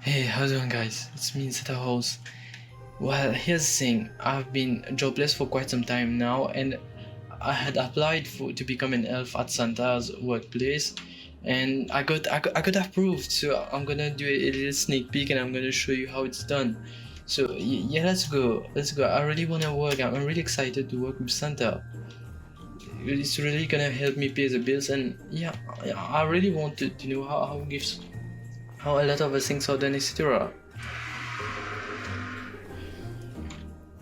Hey, how's it going, guys? It's me, Host. Well, here's the thing. I've been jobless for quite some time now, and I had applied to become an elf at Santa's workplace, and I got approved. So I'm gonna do a little sneak peek, and I'm gonna show you how it's done. So yeah, let's go. I really wanna work. I'm really excited to work with Santa. It's really gonna help me pay the bills, and yeah, I really want to know how a lot of the things are done, etc.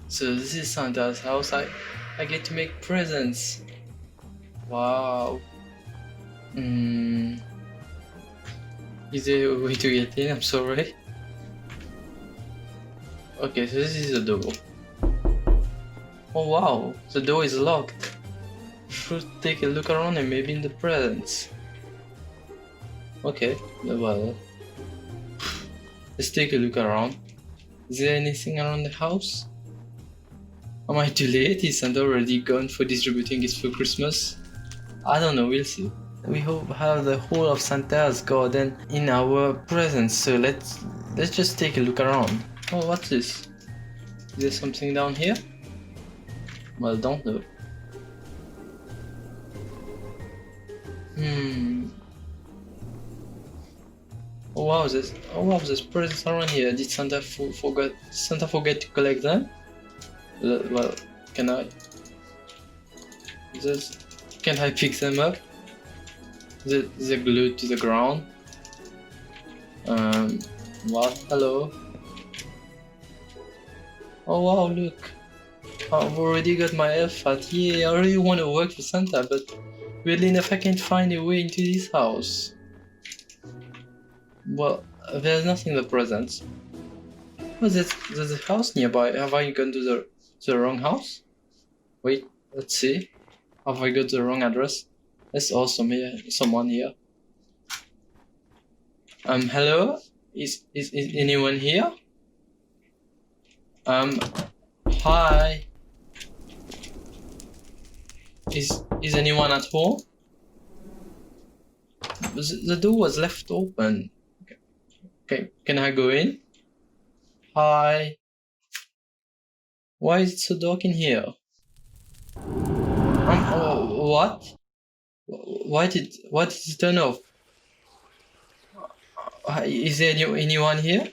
So this is Santa's house. I get to make presents. Wow. Is there a way to get in? I'm sorry. Okay, so this is the door. Oh wow, the door is locked. Should take a look around and maybe in the presents. Okay, well, let's take a look around. Is there anything around the house? Am I too late? Is Santa already gone for distributing gifts for Christmas? I don't know, we'll see. We hope have the whole of Santa's garden in our presents, so let's just take a look around. Oh, what's this? Is there something down here? Well, don't know. Oh wow, there's presents around here. Did Santa forget to collect them? Well, can I pick them up? They're glued to the ground. What? Hello? Oh wow, look. I've already got my elf hat. Yeah, I really want to work for Santa, but weirdly enough I can't find a way into this house. Well, there's nothing in the presents. Oh, there's a house nearby. Have I gone to the wrong house? Wait, let's see. Have I got the wrong address? That's awesome. Here, someone here. Hello? Is anyone here? Hi. Is anyone at home? The door was left open. Okay, can I go in? Hi. Why is it so dark in here? What? Why did it turn off? Is there anyone here?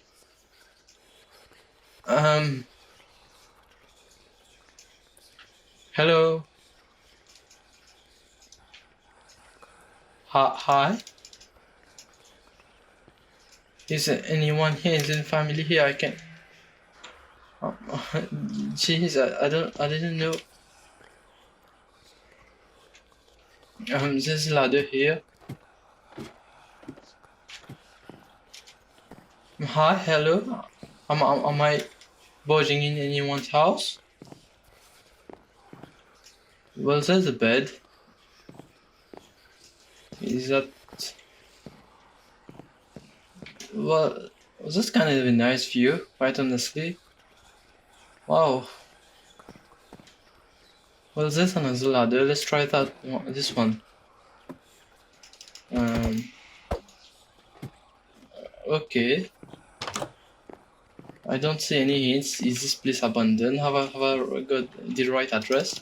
Hello? Hi? Is there anyone here? Is there family here? I can't... Jeez, I didn't know. There's a ladder here. Hi, hello. Am I barging in anyone's house? Well, there's a bed. Is that... Well, that's kind of a nice view, quite honestly. Wow. Well, there's another ladder. Let's try this one. Okay. I don't see any hints. Is this place abandoned? Have I got the right address?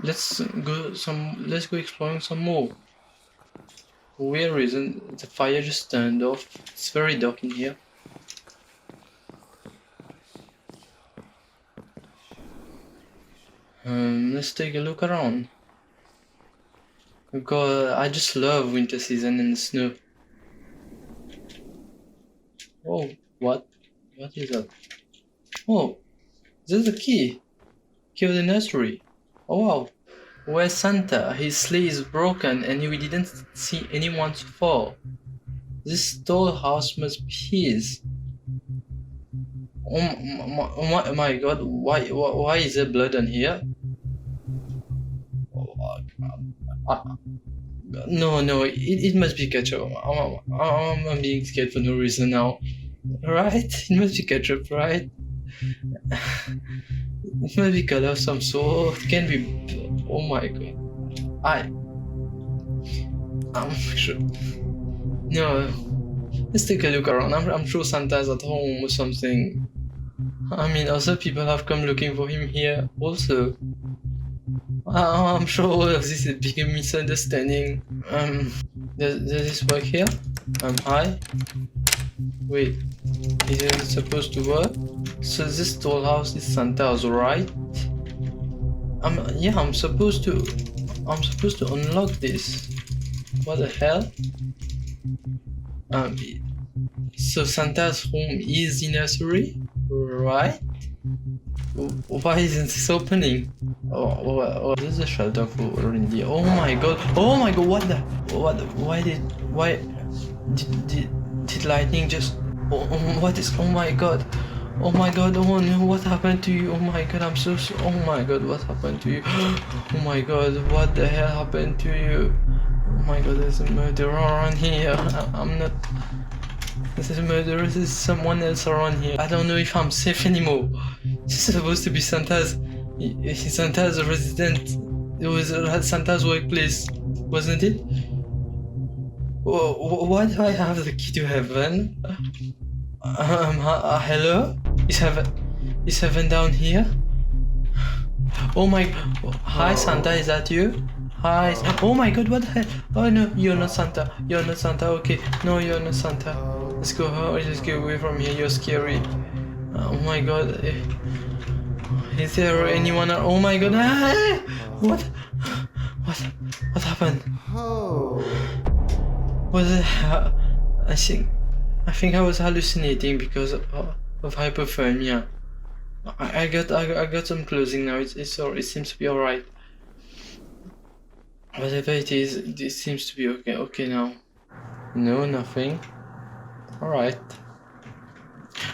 Let's go exploring some more. For weird reason, the fire just turned off. It's very dark in here. Let's take a look around. God, I just love winter season and the snow. Oh, what? What is that? Oh, there's a key. Key of the nursery. Oh wow. Where's Santa? His sleigh is broken and we didn't see anyone so far. This tall house must be his. Oh my god, why is there blood on here? No, it must be ketchup. I'm being scared for no reason now. Right? It must be ketchup, right? It must be color of some sort. It can be... Oh my god. I'm sure... No. Let's take a look around. I'm sure Santa's at home or something. I mean, other people have come looking for him here also. I'm sure all of this is a big misunderstanding. Does this work here? Hi? Wait, is it supposed to work? So this tall house is Santa's, right? Yeah, I'm supposed to unlock this. What the hell? So Santa's home is the nursery, right? Why isn't this opening? Oh, this is a shelter for India. Oh my god, why did lightning just, oh my god, oh no, what happened to you? Oh my god, I'm so sorry. Oh my god, what happened to you? Oh my god, what the hell happened to you? Oh my god, there's a murderer around here. I'm not, this is a murderer, this is someone else around here. I don't know if I'm safe anymore. This is supposed to be Santa's resident. It was Santa's workplace, wasn't it? Why do I have the key to heaven? Hello? Is heaven down here? Oh my, hi Santa, is that you? Hi, oh my god, what the hell? Oh no, you're not Santa, okay, no, you're not Santa. Let's go away from here, you're scary. Oh my god, is there anyone? Oh my god, what happened? Was it? I think I was hallucinating because of hypothermia. I got some clothing now. It seems to be alright. Whatever it is, it seems to be okay. Okay now. No, nothing. Alright.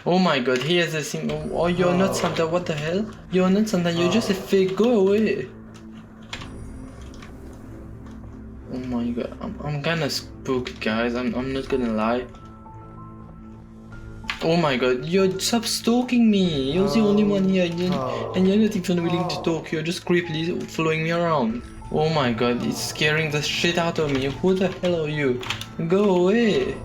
Oh my god, here's the thing. Oh, you're not Santa. What the hell? You're not Santa. You're just a fake. Go away. Oh my god, I'm kinda spooked, guys. I'm not gonna lie. Oh my god, stop stalking me. You're the only one here, and you're not even willing to talk. You're just creepily following me around. Oh my god, it's scaring the shit out of me. Who the hell are you? Go away.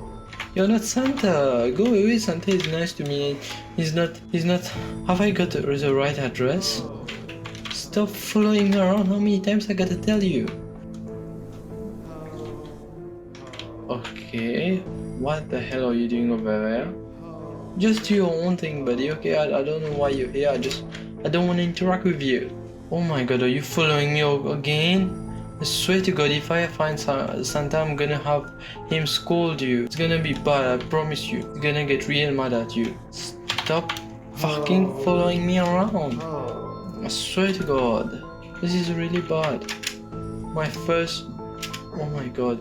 You're not Santa. Go away. Santa is nice to me. He's not. Have I got the right address? Stop following me around. How many times I gotta tell you? Okay, what the hell are you doing over there? Just do your own thing, buddy, okay? I don't know why you're here, I don't want to interact with you. Oh my god, are you following me again? I swear to god, if I find Santa, I'm gonna have him scold you. It's gonna be bad, I promise you. He's gonna get real mad at you. Stop fucking following me around. I swear to god, this is really bad. Oh my god.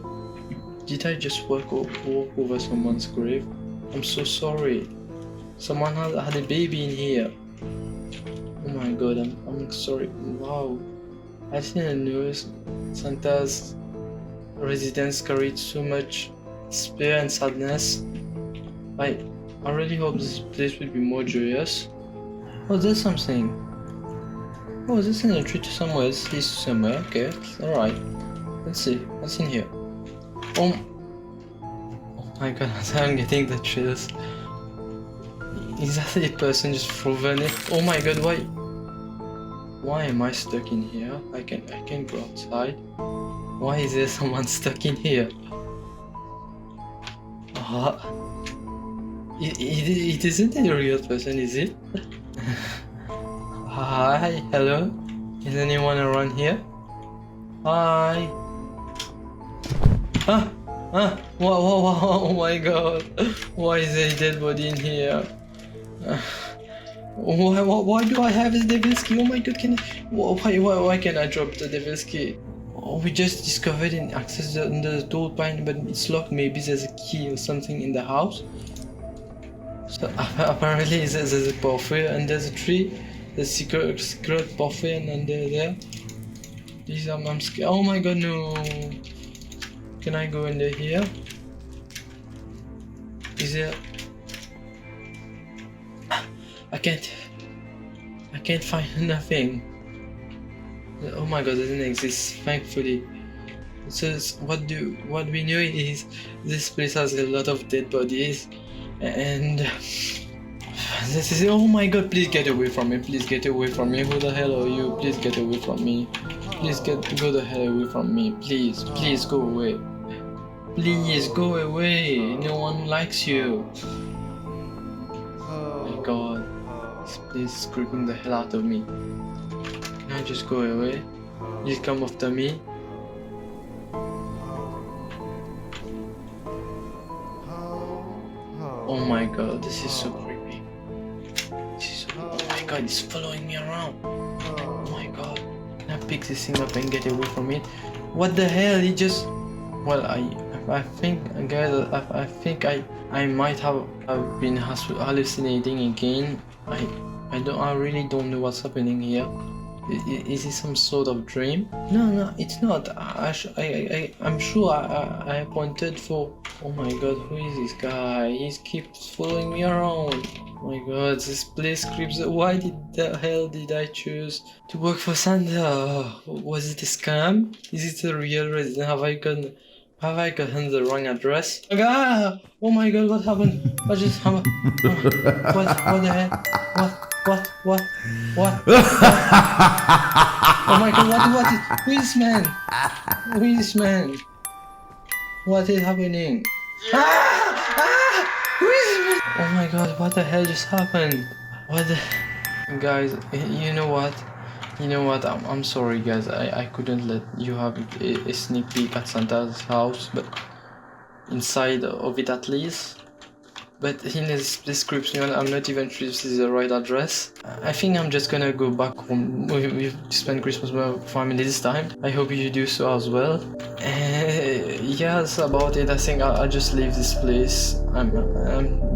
Did I just walk over someone's grave? I'm so sorry. Someone had a baby in here. Oh my god, I'm sorry. Wow. I didn't know Santa's residence carried so much despair and sadness. I really hope this place will be more joyous. Oh, there's something. Oh, there's an entry to somewhere. This leads to somewhere. Okay, alright. Let's see. What's in here? Oh my god, I'm getting the chills. Is that a person just frozen it? Oh my god, why am I stuck in here? I can go outside. Why is there someone stuck in here? It isn't a real person, is it? Hi, hello? Is anyone around here? Hi. Oh my god, why is there a dead body in here? Why do I have this devil's key? Oh my god, why can I drop the devil's key? Oh, we just discovered an access under the tall pine, but it's locked. Maybe there's a key or something in the house. So apparently there's a pathway under the tree. The secret pathway under there. Please, I'm scared. Oh my god, no. Can I go under here? Is there... I can't find nothing. Oh my god, it doesn't exist, thankfully. So what we know is this place has a lot of dead bodies, and this is, oh my god, please get away from me, please get away from me. Who the hell are you? Please get away from me. Please go the hell away from me. Please go away. Please go away. No one likes you. Oh my god, this place is creeping the hell out of me. Can I just go away? Please come after me. Oh my god, this is so creepy. Oh my god, it's following me around. Oh my god. Can I pick this thing up and get away from it? What the hell? He just... Well, I think, guys, I think I might have been hallucinating again. I really don't know what's happening here. Is it some sort of dream? No, it's not. I'm sure I pointed for... Oh my god, who is this guy? He keeps following me around. Oh my god, this place creeps. Why the hell did I choose to work for Santa? Was it a scam? Is it a real resident? Have I gotten the wrong address? Oh my god, what happened? What just happened? What the hell? What? Oh my god, what is... Who is this man? Who is this man? What is happening? Who is this man? Oh my god, what the hell just happened? What the... Guys, you know what? I'm sorry guys, I couldn't let you have a sneak peek at Santa's house, but inside of it at least. But in this description, I'm not even sure if this is the right address. I think I'm just gonna go back home. We spend Christmas with my family this time. I hope you do so as well. Yeah, that's about it. I think I'll just leave this place.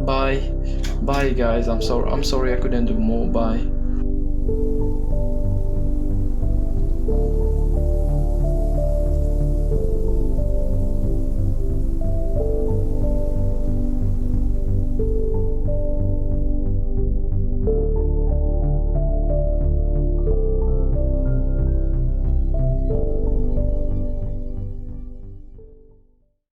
Bye guys. I'm sorry I couldn't do more. Bye.